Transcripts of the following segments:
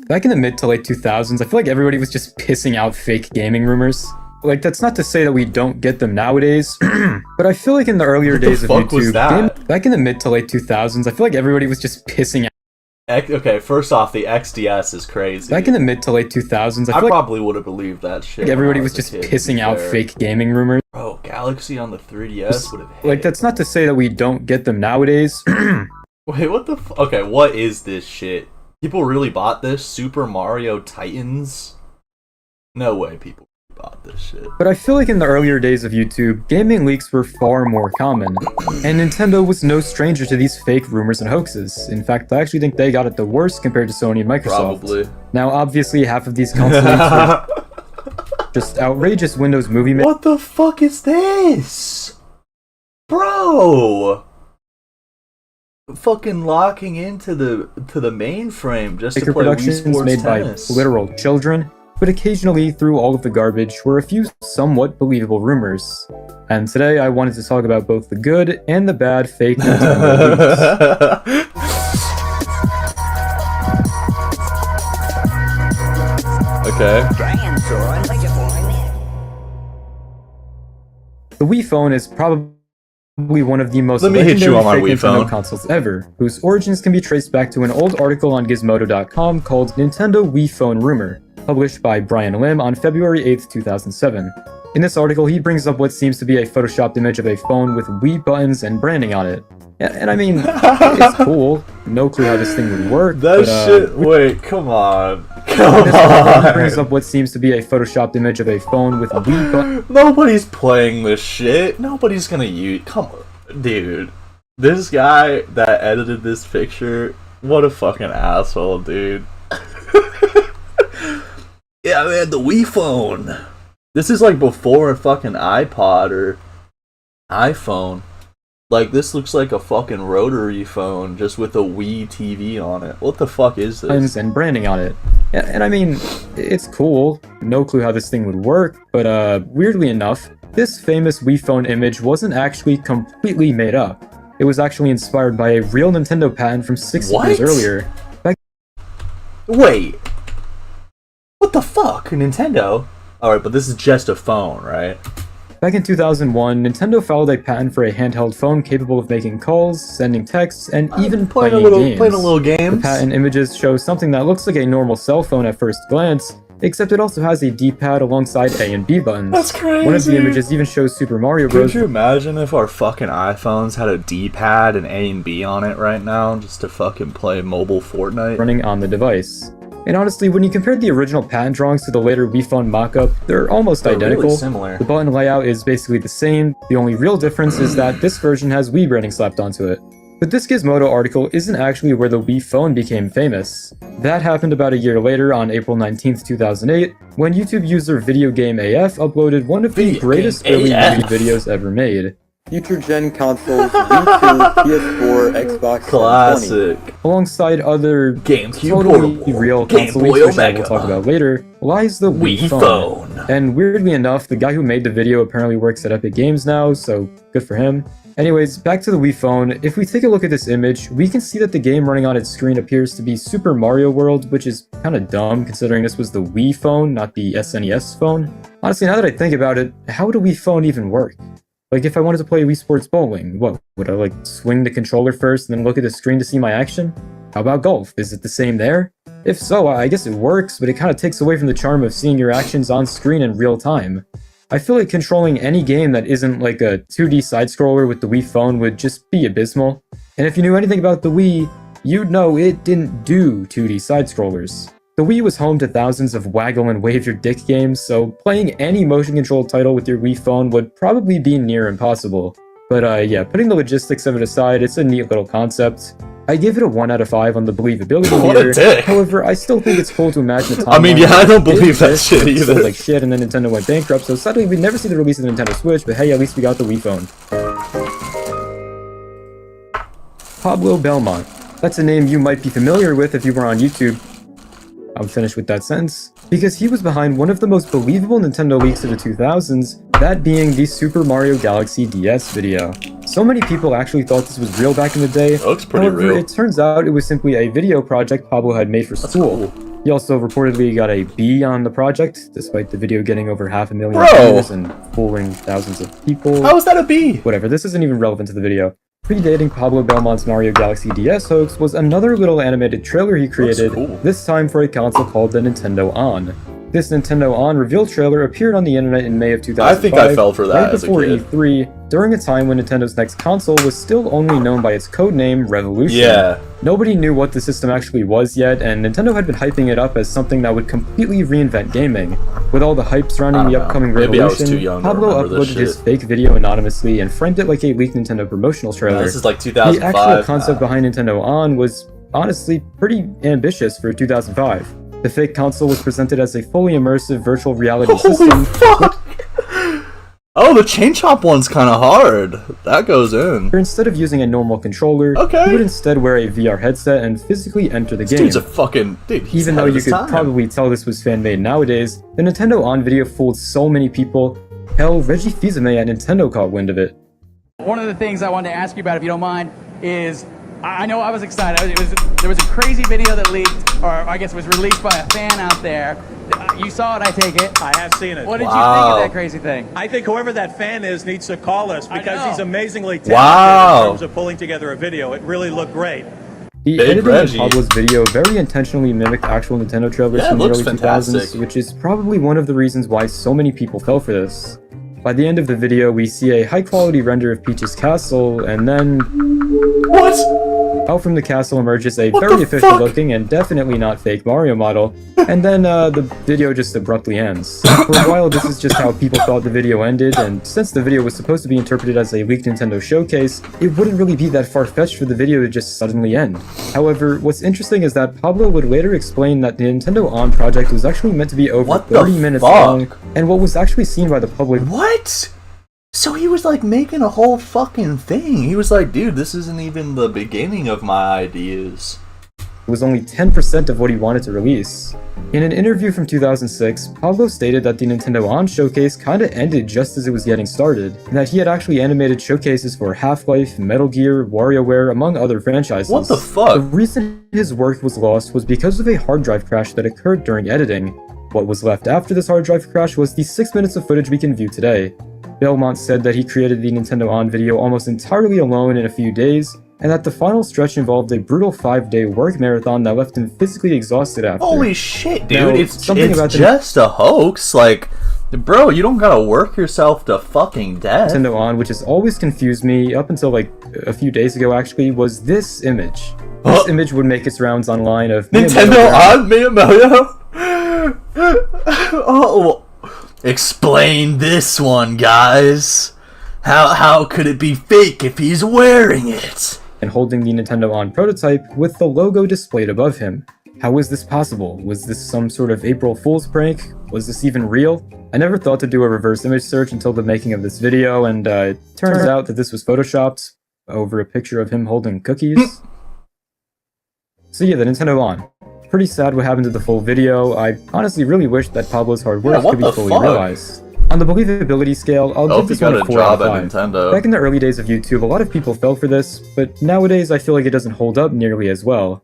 Back in the mid to late 2000s, I feel like everybody was just pissing out fake gaming rumors. Like, that's not to say that we don't get them nowadays, but I feel like in the earlier days of YouTube, back in the mid to late 2000s, I feel like everybody was just pissing out. Okay, first off, the XDS is crazy. Back in the mid to late 2000s, I probably would have believed that shit. Like everybody was just pissing out fake gaming rumors. Bro, Galaxy on the 3DS would have hit. Like, that's not to say that we don't get them nowadays. Wait, what the okay, what is this shit? People really bought this? Super Mario Titans? No way people bought this shit. But I feel like in the earlier days of YouTube, gaming leaks were far more common, and Nintendo was no stranger to these fake rumors and hoaxes. In fact, I actually think they got it the worst compared to Sony and Microsoft. Probably. Now, obviously, half of these console leaks were just outrageous Windows Movie Maker. What the fuck is this? Bro! Fucking locking into the mainframe just to play productions Wii Sports made Tennis. by literal children, but occasionally through all of the garbage were a few somewhat believable rumors. And today I wanted to talk about both the good and the bad fake Nintendo leaks. Okay. The Wii phone is probably one of the most legendary fake Nintendo consoles ever, whose origins can be traced back to an old article on Gizmodo.com called Nintendo Wii Phone Rumor, published by Brian Lim on February 8th, 2007. In this article, he brings up what seems to be a photoshopped image of a phone with Wii buttons and branding on it. And I mean, it's cool. No clue how this thing would work. Wait, come on. Come on. He brings up what seems to be a photoshopped image of a phone with Wii buttons. Nobody's playing this shit. Nobody's gonna use. Come on, dude. This guy that edited this picture, what a fucking asshole, dude. Yeah, man, the Wii phone. This is like before a fucking iPod or iPhone. Like, this looks like a fucking rotary phone just with a Wii TV on it. What the fuck is this? And branding on it. And I mean, it's cool. No clue how this thing would work, but weirdly enough, this famous Wii phone image wasn't actually completely made up. It was actually inspired by a real Nintendo patent from 6 years earlier. Wait. What the fuck? Nintendo? Alright, but this is just a phone, right? Back in 2001, Nintendo filed a patent for a handheld phone capable of making calls, sending texts, and even playing games. Playing a little game. The patent images show something that looks like a normal cell phone at first glance, except it also has a D-pad alongside A and B buttons. That's crazy. One of the images even shows Super Mario Bros. Could you imagine if our fucking iPhones had a D-pad and A and B on it right now, just to fucking play mobile Fortnite? Running on the device. And honestly, when you compare the original patent drawings to the later Wii Phone mock-up, they're almost identical. Really similar. The button layout is basically the same. The only real difference is that this version has Wii branding slapped onto it. But this Gizmodo article isn't actually where the Wii Phone became famous. That happened about a year later on April 19th, 2008, when YouTube user Video Game AF uploaded one of the greatest early Wii videos ever made. Future gen consoles, Wii 2, PS4, Xbox, Classic. Alongside other GameCube totally real console leaks, which I will talk about later, lies the Wii phone. And weirdly enough, the guy who made the video apparently works at Epic Games now, so good for him. Anyways, back to the Wii phone. If we take a look at this image, we can see that the game running on its screen appears to be Super Mario World, which is kinda dumb considering this was the Wii phone, not the SNES phone. Honestly, now that I think about it, how would a Wii phone even work? Like, if I wanted to play Wii Sports Bowling, what, would I, like, swing the controller first and then look at the screen to see my action? How about golf? Is it the same there? If so, I guess it works, but it kinda takes away from the charm of seeing your actions on screen in real time. I feel like controlling any game that isn't like a 2D side-scroller with the Wii phone would just be abysmal. And if you knew anything about the Wii, you'd know it didn't do 2D side-scrollers. The Wii was home to thousands of waggle and wave your dick games, so playing any motion-controlled title with your Wii phone would probably be near impossible. But yeah, putting the logistics of it aside, it's a neat little concept. I give it a 1 out of 5 on the believability meter. However, I still think it's cool to imagine a timeline. I mean, yeah, I don't believe that shit either. Like shit, and then Nintendo went bankrupt, so sadly we'd never see the release of the Nintendo Switch, but hey, at least we got the Wii phone. Pablo Belmont. That's a name you might be familiar with if you were on YouTube. I'm finished with that sentence. Because he was behind one of the most believable Nintendo leaks of the 2000s, that being the Super Mario Galaxy DS video. So many people actually thought this was real back in the day. It looks pretty real. It turns out it was simply a video project Pablo had made for school. Cool. He also reportedly got a B on the project, despite the video getting over 500,000 views and fooling thousands of people. How is that a B? Whatever, this isn't even relevant to the video. Predating Pablo Belmont's Mario Galaxy DS hoax was another little animated trailer he created, this time for a console called the Nintendo On. This Nintendo On reveal trailer appeared on the internet in May of 2005, I think I fell for that right as a before kid. E3, during a time when Nintendo's next console was still only known by its codename Revolution. Yeah. Nobody knew what the system actually was yet, and Nintendo had been hyping it up as something that would completely reinvent gaming. With all the hype surrounding the upcoming Maybe I was Revolution, too young to Pablo remember this uploaded his shit. fake video anonymously and framed it like a leaked Nintendo promotional trailer. This is like 2005. The actual concept behind Nintendo On was honestly pretty ambitious for 2005. The fake console was presented as a fully immersive virtual reality system. Holy fuck! Oh, the Chain Chomp one's kind of hard. That goes in. Where instead of using a normal controller, Okay. you would instead wear a VR headset and physically enter the This game. dude's a fucking dude. He's Even ahead though of you his could time. probably tell this was fan-made nowadays, the Nintendo On video fooled so many people. Hell, Reggie Fils-Aimé at Nintendo caught wind of it. One of the things I wanted to ask you about, if you don't mind, is I know I was excited. There was a crazy video that leaked, or I guess it was released by a fan out there. You saw it, I take it. I have seen it. What did you think of that crazy thing? I think whoever that fan is needs to call us because know. he's amazingly talented Wow. in terms of pulling together a video. It really looked great. The Big editing Reggie. in Pablo's video very intentionally mimicked actual Nintendo trailers Yeah, it from the looks early fantastic. 2000s, which is probably one of the reasons why so many people fell for this. By the end of the video, we see a high-quality render of Peach's castle, and then What? out from the castle emerges a What very the official fuck? looking and definitely not fake Mario model, and then the video just abruptly ends. For a while, this is just how people thought the video ended, and since the video was supposed to be interpreted as a leaked Nintendo showcase, it wouldn't really be that far-fetched for the video to just suddenly end. However, what's interesting is that Pablo would later explain that the Nintendo On project was actually meant to be over What the 30 minutes fuck? long, and what was actually seen by the public What? So he was like making a whole fucking thing. He was like, dude, this isn't even the beginning of my ideas. was only 10% of what he wanted to release. In an interview from 2006, Pablo stated that the Nintendo On showcase kinda ended just as it was getting started, and that he had actually animated showcases for Half-Life, Metal Gear, WarioWare, among other franchises. What the fuck? The reason his work was lost was because of a hard drive crash that occurred during editing. What was left after this hard drive crash was the 6 minutes of footage we can view today. Belmont said that he created the Nintendo On video almost entirely alone in a few days, and that the final stretch involved a brutal 5-day work marathon that left him physically exhausted after. Holy shit, dude. Now, it's something about the- just a hoax. Like, bro, you don't gotta work yourself to fucking death. Nintendo On, which has always confused me up until like a few days ago actually, was this image. This Huh? image would make its rounds online of Nintendo On Miyamoto? Oh, explain this one, guys. How could it be fake if he's wearing it? and holding the Nintendo On prototype with the logo displayed above him. How was this possible? Was this some sort of April Fool's prank? Was this even real? I never thought to do a reverse image search until the making of this video, and it turns out that this was photoshopped over a picture of him holding cookies. So yeah, the Nintendo On. Pretty sad what happened to the full video. I honestly really wish that Pablo's hard work what could be the fully fuck? realized. On the believability scale, I'll I hope give he this one got a a 4 out job of at 5. Nintendo. Back in the early days of YouTube, a lot of people fell for this, but nowadays I feel like it doesn't hold up nearly as well.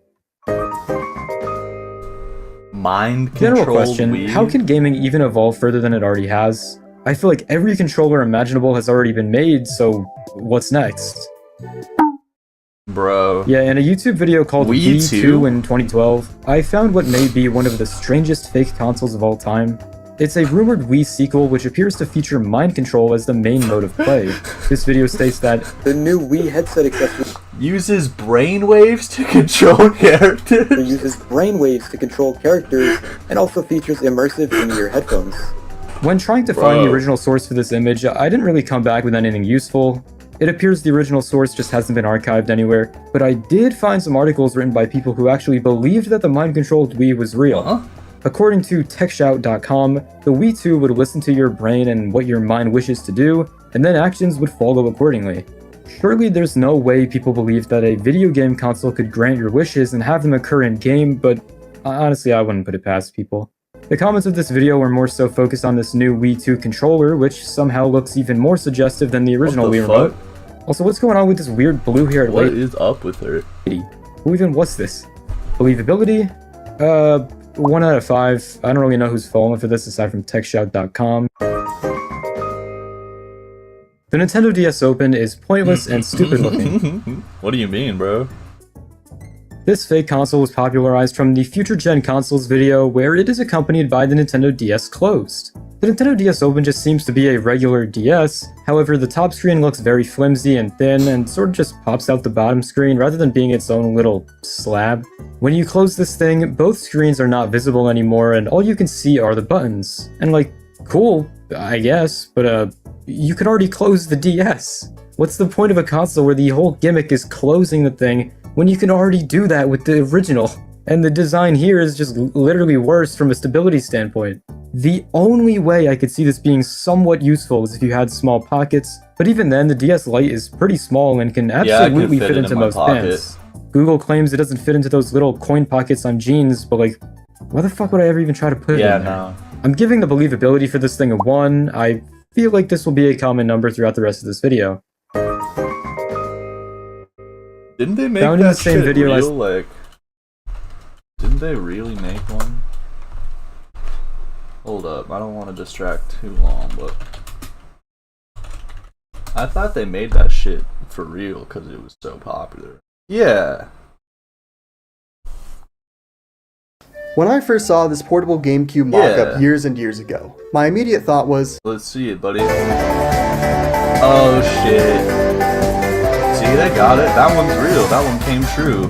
Mind General controlled question, Wii? how can gaming even evolve further than it already has? I feel like every controller imaginable has already been made, so what's next? Bro. Yeah, in a YouTube video called Wii Wii 2? 2 in 2012, I found what may be one of the strangest fake consoles of all time. It's a rumored Wii sequel which appears to feature mind control as the main mode of play. This video states that The new Wii headset accessory Uses brainwaves to control characters. uses brainwaves to control characters and also features immersive in-ear headphones. when trying to find the Bro. original source for this image, I didn't really come back with anything useful. It appears the original source just hasn't been archived anywhere, but I did find some articles written by people who actually believed that the mind-controlled Wii was real. Huh? According to TechShout.com, the Wii 2 would listen to your brain and what your mind wishes to do, and then actions would follow accordingly. Surely there's no way people believed that a video game console could grant your wishes and have them occur in-game, but honestly I wouldn't put it past people. The comments of this video were more so focused on this new Wii 2 controller, which somehow looks even more suggestive than the original What the Wii fuck? remote. Also, what's going on with this weird blue-haired What lady? is up with her? Who even was this? Believability? 1 out of 5. I don't really know who's fallen for this aside from techshout.com. The Nintendo DS Open is pointless and stupid looking. What do you mean, bro? This fake console was popularized from the Future Gen Consoles video, where it is accompanied by the Nintendo DS closed. The Nintendo DS Open just seems to be a regular DS, however the top screen looks very flimsy and thin and sort of just pops out the bottom screen rather than being its own little slab. When you close this thing, both screens are not visible anymore and all you can see are the buttons. And like, cool, I guess, but you could already close the DS. What's the point of a console where the whole gimmick is closing the thing when you can already do that with the original? And the design here is just literally worse from a stability standpoint. The only way I could see this being somewhat useful is if you had small pockets, but even then the DS Lite is pretty small and can absolutely fit into most pants. Google claims it doesn't fit into those little coin pockets on jeans, but like, why the fuck would I ever even try to put it in there? No. I'm giving the believability for this thing a 1. I feel like this will be a common number throughout the rest of this video. Didn't they make Found in that the same shit video real? Like, didn't they really make one? Hold up, I don't want to distract too long, but I thought they made that shit for real because it was so popular. Yeah. When I first saw this portable GameCube mock-up years and years ago, my immediate thought was, let's see it, buddy. Oh shit. See, they got it. That one's real. That one came true.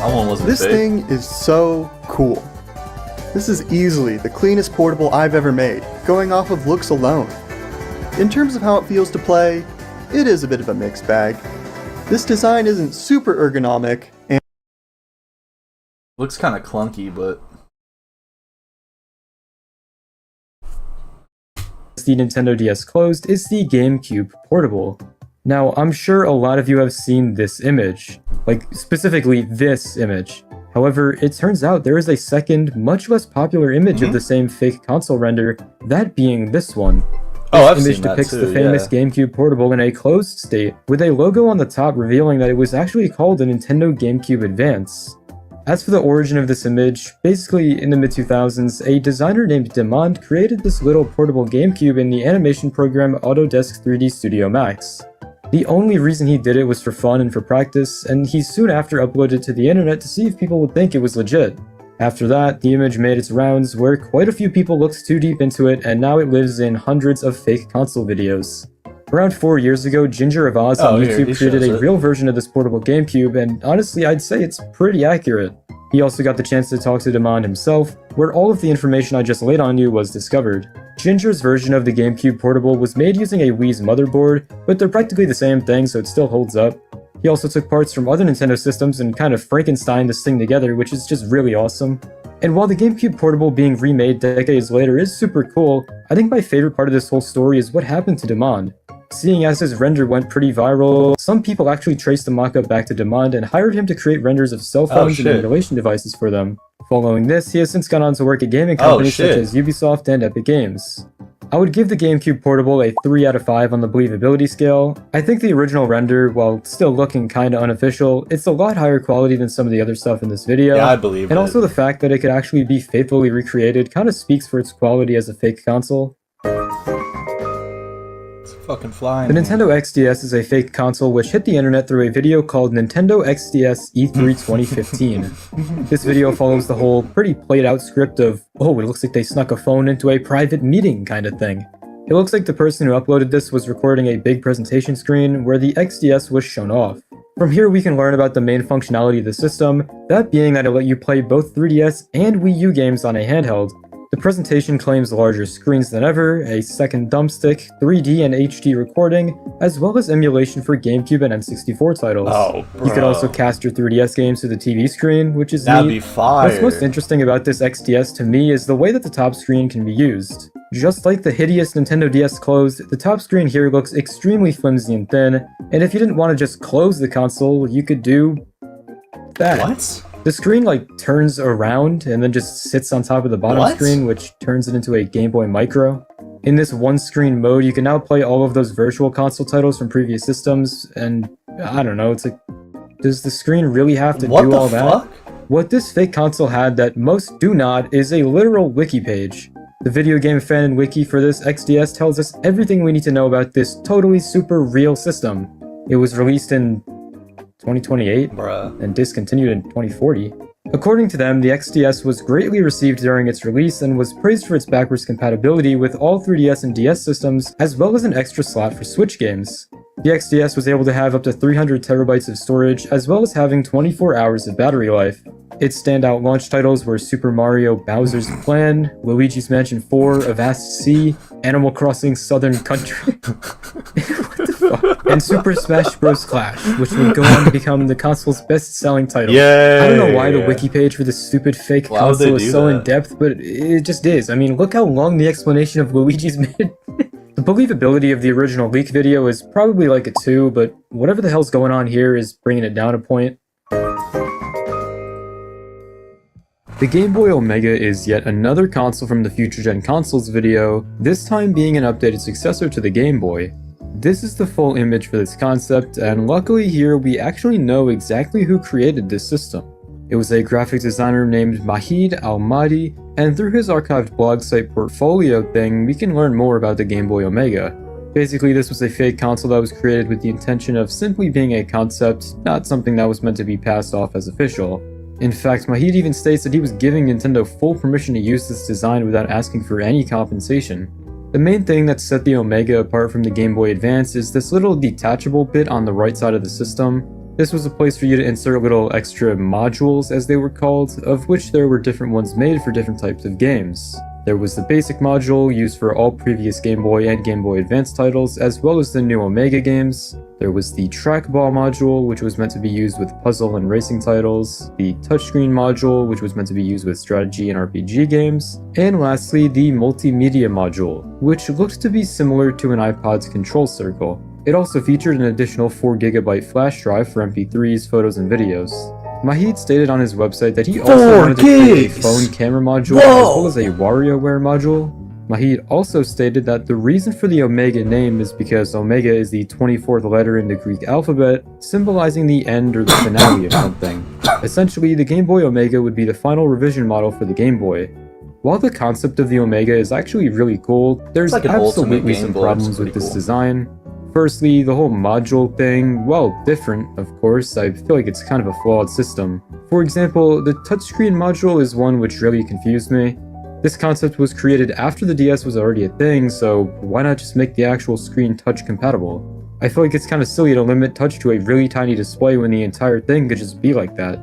That one wasn't this fake. thing is so cool. This is easily the cleanest portable I've ever made, going off of looks alone. In terms of how it feels to play, it is a bit of a mixed bag. This design isn't super ergonomic, and Looks kind of clunky, but the Nintendo DS closed is the GameCube Portable. Now, I'm sure a lot of you have seen this image, like specifically this image. However, it turns out there is a second, much less popular image of the same fake console render, that being this one. oh, I've This image seen that depicts too. the famous Yeah. GameCube Portable in a closed state, with a logo on the top revealing that it was actually called the Nintendo GameCube Advance. As for the origin of this image, basically in the mid-2000s, a designer named Demand created this little portable GameCube in the animation program Autodesk 3D Studio Max. The only reason he did it was for fun and for practice, and he soon after uploaded it to the internet to see if people would think it was legit. After that, the image made its rounds, where quite a few people looked too deep into it, and now it lives in hundreds of fake console videos. Around 4 years ago, Ginger of Oz on here, he YouTube created shows a it. real version of this portable GameCube, and honestly, I'd say it's pretty accurate. He also got the chance to talk to Demand himself, where all of the information I just laid on you was discovered. Ginger's version of the GameCube Portable was made using a Wii's motherboard, but they're practically the same thing, so it still holds up. He also took parts from other Nintendo systems and kind of Frankensteined this thing together, which is just really awesome. And while the GameCube Portable being remade decades later is super cool, I think my favorite part of this whole story is what happened to Demand. Seeing as his render went pretty viral, some people actually traced the mockup back to Demand and hired him to create renders of cell phones and shit. emulation devices for them. Following this, he has since gone on to work at gaming companies such shit. as Ubisoft and Epic Games. I would give the GameCube Portable a 3 out of 5 on the believability scale. I think the original render, while still looking kinda unofficial, it's a lot higher quality than some of the other stuff in this video. Yeah, I believe And it. also the fact that it could actually be faithfully recreated kinda speaks for its quality as a fake console. It's fucking flying. The man. Nintendo XDS is a fake console which hit the internet through a video called Nintendo XDS E3 2015. This video follows the whole pretty played out script of, oh, it looks like they snuck a phone into a private meeting kind of thing. It looks like the person who uploaded this was recording a big presentation screen where the XDS was shown off. From here we can learn about the main functionality of the system, that being that it let you play both 3DS and Wii U games on a handheld. The presentation claims larger screens than ever, a second thumbstick, 3D and HD recording, as well as emulation for GameCube and N64 titles. Oh, You could bro. also cast your 3DS games to the TV screen, which is That'd neat. be fire. What's most interesting about this XDS to me is the way that the top screen can be used. Just like the hideous Nintendo DS closed, the top screen here looks extremely flimsy and thin, and if you didn't want to just close the console, you could do that. What? The screen like turns around and then just sits on top of the bottom What? screen, which turns it into a Game Boy Micro. In this one screen mode, you can now play all of those virtual console titles from previous systems, and I don't know, it's like, does the screen really have to What do the all fuck? that? What this fake console had that most do not is a literal wiki page. The video game fan and wiki for this XDS tells us everything we need to know about this totally super real system. It was released in 2028 and discontinued in 2040. According to them, the XDS was greatly received during its release and was praised for its backwards compatibility with all 3DS and DS systems, as well as an extra slot for Switch games. The XDS was able to have up to 300 terabytes of storage, as well as having 24 hours of battery life. Its standout launch titles were Super Mario Bowser's Plan, Luigi's Mansion 4, Avast Sea, Animal Crossing Southern Country, what the fuck? And Super Smash Bros. Clash, which would go on to become the console's best-selling title. I don't know why the wiki page for this stupid fake console is so in-depth, but it just is. I mean, look how long the explanation of Luigi's Mansion. The believability of the original leak video is probably like a 2, but whatever the hell's going on here is bringing it down a point. The Game Boy Omega is yet another console from the Future Gen Consoles video, this time being an updated successor to the Game Boy. This is the full image for this concept, and luckily here we actually know exactly who created this system. It was a graphic designer named Mahid Al-Mahdi, and through his archived blog site portfolio thing, we can learn more about the Game Boy Omega. Basically, this was a fake console that was created with the intention of simply being a concept, not something that was meant to be passed off as official. In fact, Mahid even states that he was giving Nintendo full permission to use this design without asking for any compensation. The main thing that set the Omega apart from the Game Boy Advance is this little detachable bit on the right side of the system. This was a place for you to insert little extra modules, as they were called, of which there were different ones made for different types of games. There was the basic module, used for all previous Game Boy and Game Boy Advance titles, as well as the new Omega games. There was the trackball module, which was meant to be used with puzzle and racing titles. The touchscreen module, which was meant to be used with strategy and RPG games. And lastly, the multimedia module, which looked to be similar to an iPod's control circle. It also featured an additional 4GB flash drive for MP3s, photos, and videos. Mahid stated on his website that he also wanted to create a phone camera module as well as a WarioWare module. Mahid also stated that the reason for the Omega name is because Omega is the 24th letter in the Greek alphabet, symbolizing the end or the finale of something. Essentially, the Game Boy Omega would be the final revision model for the Game Boy. While the concept of the Omega is actually really cool, there's absolutely some problems with this design. Firstly, the whole module thing, well, different, of course, I feel like it's kind of a flawed system. For example, the touchscreen module is one which really confused me. This concept was created after the DS was already a thing, so why not just make the actual screen touch compatible? I feel like it's kind of silly to limit touch to a really tiny display when the entire thing could just be like that.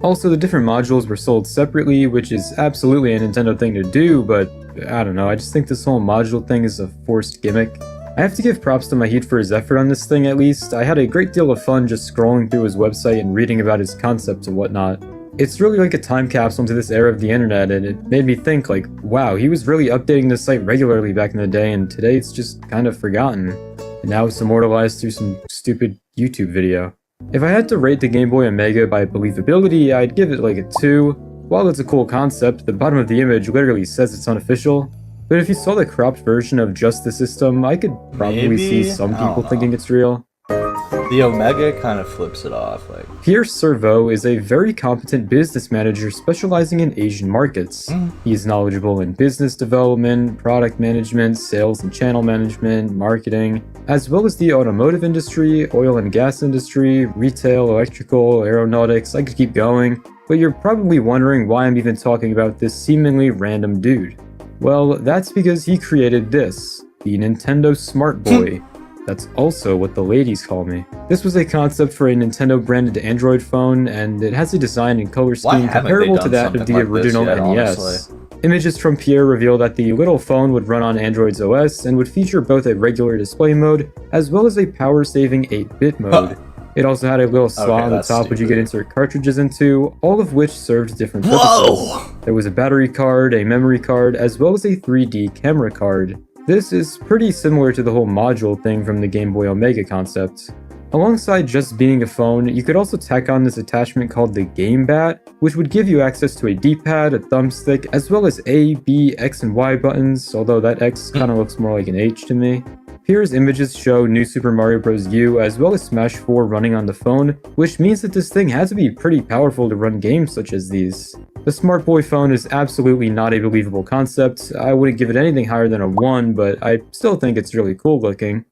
Also, the different modules were sold separately, which is absolutely a Nintendo thing to do, but I don't know, I just think this whole module thing is a forced gimmick. I have to give props to Mahid for his effort on this thing at least. I had a great deal of fun just scrolling through his website and reading about his concepts and whatnot. It's really like a time capsule into this era of the internet, and it made me think like, wow, he was really updating this site regularly back in the day, and today it's just kind of forgotten. And now it's immortalized through some stupid YouTube video. If I had to rate the Game Boy Omega by believability, I'd give it like a 2. While it's a cool concept, the bottom of the image literally says it's unofficial. But if you saw the cropped version of just the system, I could probably see some people thinking it's real. The Omega kind of flips it off. Pierre Servo is a very competent business manager specializing in Asian markets. He is knowledgeable in business development, product management, sales and channel management, marketing, as well as the automotive industry, oil and gas industry, retail, electrical, aeronautics. I could keep going, but you're probably wondering why I'm even talking about this seemingly random dude. Well, that's because he created this, the Nintendo Smart Boy. That's also what the ladies call me. This was a concept for a Nintendo branded Android phone, and it has a design and color scheme comparable to that of the original NES. Images from Pierre reveal that the little phone would run on Android's OS and would feature both a regular display mode as well as a power-saving 8-bit mode. It also had a little slot on the top which you could insert cartridges into, all of which served different purposes. There was a battery card, a memory card, as well as a 3D camera card. This is pretty similar to the whole module thing from the Game Boy Omega concept. Alongside just being a phone, you could also tack on this attachment called the Game Bat, which would give you access to a D-pad, a thumbstick, as well as A, B, X, and Y buttons, although that X kind of looks more like an H to me. Here's images show New Super Mario Bros. U as well as Smash 4 running on the phone, which means that this thing had to be pretty powerful to run games such as these. The Smart Boy phone is absolutely not a believable concept. I wouldn't give it anything higher than a 1, but I still think it's really cool looking.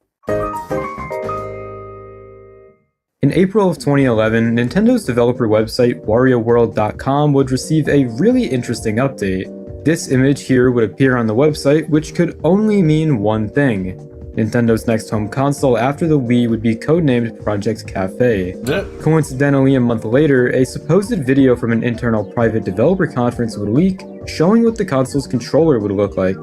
In April of 2011, Nintendo's developer website WarioWorld.com would receive a really interesting update. This image here would appear on the website, which could only mean one thing. Nintendo's next home console after the Wii would be codenamed Project Cafe. Coincidentally, a month later, a supposed video from an internal private developer conference would leak, showing what the console's controller would look like.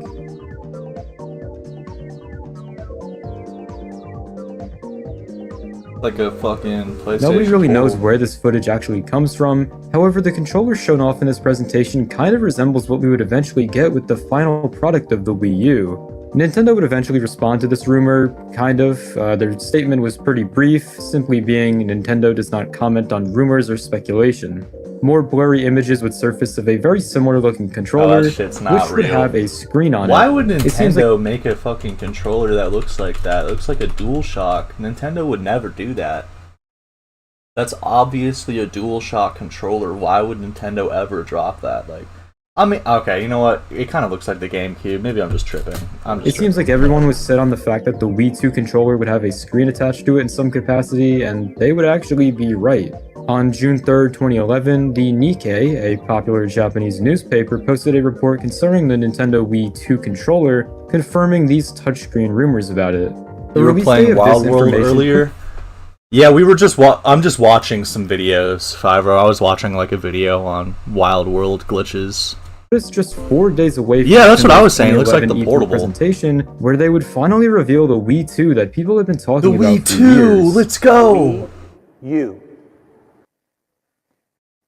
Like a fucking PlayStation Nobody really 4. knows where this footage actually comes from, however the controller shown off in this presentation kind of resembles what we would eventually get with the final product of the Wii U. Nintendo would eventually respond to this rumor, kind of. Their statement was pretty brief, simply being Nintendo does not comment on rumors or speculation. More blurry images would surface of a very similar looking controller, that shit's not which would real. have a screen on it. Why would Nintendo It seems like make a fucking controller that looks like that? It looks like a DualShock. Nintendo would never do that. That's obviously a DualShock controller. Why would Nintendo ever drop that? Like, I mean, okay, you know what? It kind of looks like the GameCube. Maybe I'm just tripping. It seems like everyone was set on the fact that the Wii 2 controller would have a screen attached to it in some capacity, and they would actually be right. On June 3rd, 2011, the Nikkei, a popular Japanese newspaper, posted a report concerning the Nintendo Wii 2 controller, confirming these touchscreen rumors about it. The You were release playing date of Wild this World information- earlier? Yeah, we were just I'm just watching some videos, Fiverr. I was watching like a video on Wild World glitches. It's just 4 days away from Yeah, that's what I was Nintendo's saying. It looks like the 2011 E3 portable. presentation, where they would finally reveal the Wii 2 that people have been The talking about Wii for 2! years. Let's go!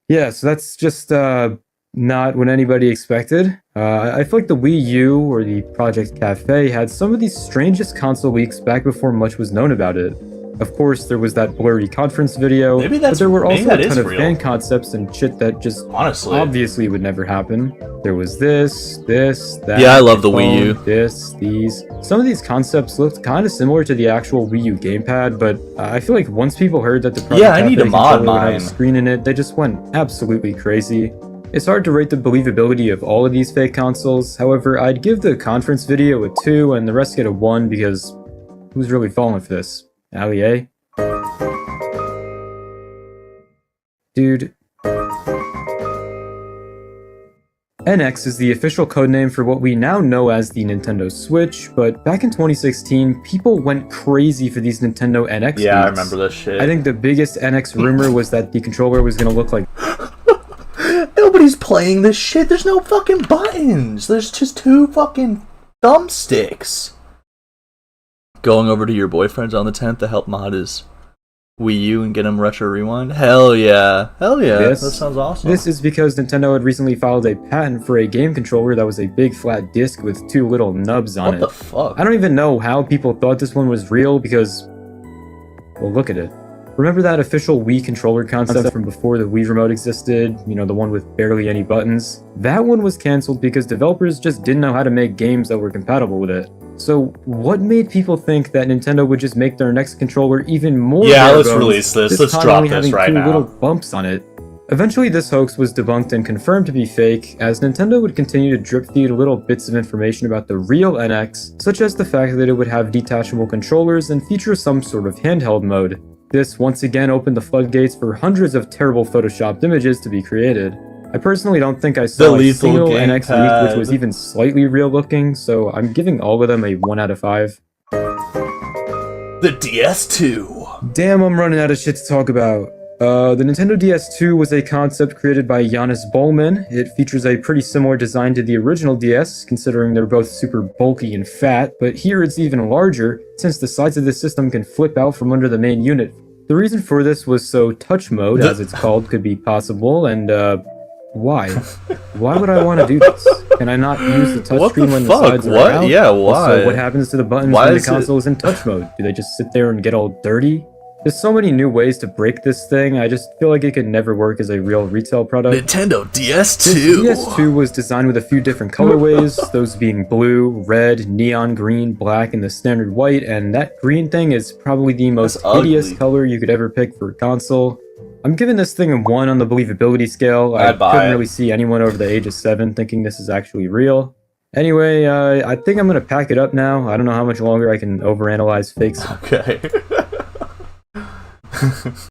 Yeah, so that's just not what anybody expected. I feel like the Wii U or the Project Cafe had some of the strangest console leaks back before much was known about it. Of course, there was that blurry conference video, Maybe but there were also that a is ton of real. fan concepts and shit that just Honestly. obviously would never happen. There was this, that. Yeah, I love the Wii phone, U. These. Some of these concepts looked kind of similar to the actual Wii U gamepad, but I feel like once people heard that the Project Yeah, I need Cafe to mod controller would have a mine. screen in it, they just went absolutely crazy. It's hard to rate the believability of all of these fake consoles, however, I'd give the conference video a 2 and the rest get a 1 because who's really falling for this? Ali A? Dude. NX is the official codename for what we now know as the Nintendo Switch, but back in 2016, people went crazy for these Nintendo NX Yeah, I leaks. remember this shit. I think the biggest NX rumor was that the controller was gonna look like Nobody's playing this shit. There's no fucking buttons. There's just 2 fucking thumbsticks. Going over to your boyfriend's on the 10th to help mod his Wii U and get him retro rewind? Hell yeah. Hell yeah. That sounds awesome. This is because Nintendo had recently filed a patent for a game controller that was a big flat disc with 2 little nubs on What it. the fuck? I don't even know how people thought this one was real because, well, look at it. Remember that official Wii controller concept from before the Wii Remote existed? You know, the one with barely any buttons? That one was cancelled because developers just didn't know how to make games that were compatible with it. So, what made people think that Nintendo would just make their next controller even more Yeah, bare let's bones, release this. Let's time drop only this having right 2 now. little bumps on it? Eventually, this hoax was debunked and confirmed to be fake, as Nintendo would continue to drip feed little bits of information about the real NX, such as the fact that it would have detachable controllers and feature some sort of handheld mode. This once again opened the floodgates for hundreds of terrible photoshopped images to be created. I personally don't think I saw The a lethal single NX leak which was gamepad. even slightly real looking, so I'm giving all of them a 1 out of 5. The DS2. Damn, I'm running out of shit to talk about. The Nintendo DS2 was a concept created by Janus Bollman. It features a pretty similar design to the original DS, considering they're both super bulky and fat, but here it's even larger, since the sides of the system can flip out from under the main unit. The reason for this was so touch mode, as it's called, could be possible, and why? Why would I want to do this? Can I not use the What the touchscreen when the fuck? sides are What? out? Yeah, Also, why? what happens to the buttons Why when the is it- console is in touch mode? Do they just sit there and get all dirty? There's so many new ways to break this thing, I just feel like it could never work as a real retail product. Nintendo This DS2. DS2 was designed with a few different colorways, those being blue, red, neon green, black, and the standard white, and that green thing is probably the most That's hideous ugly. color you could ever pick for a console. I'm giving this thing a 1 on the believability scale. I I'd buy couldn't it. really see anyone over the age of 7 thinking this is actually real. Anyway, I think I'm gonna pack it up now. I don't know how much longer I can overanalyze fakes. Okay.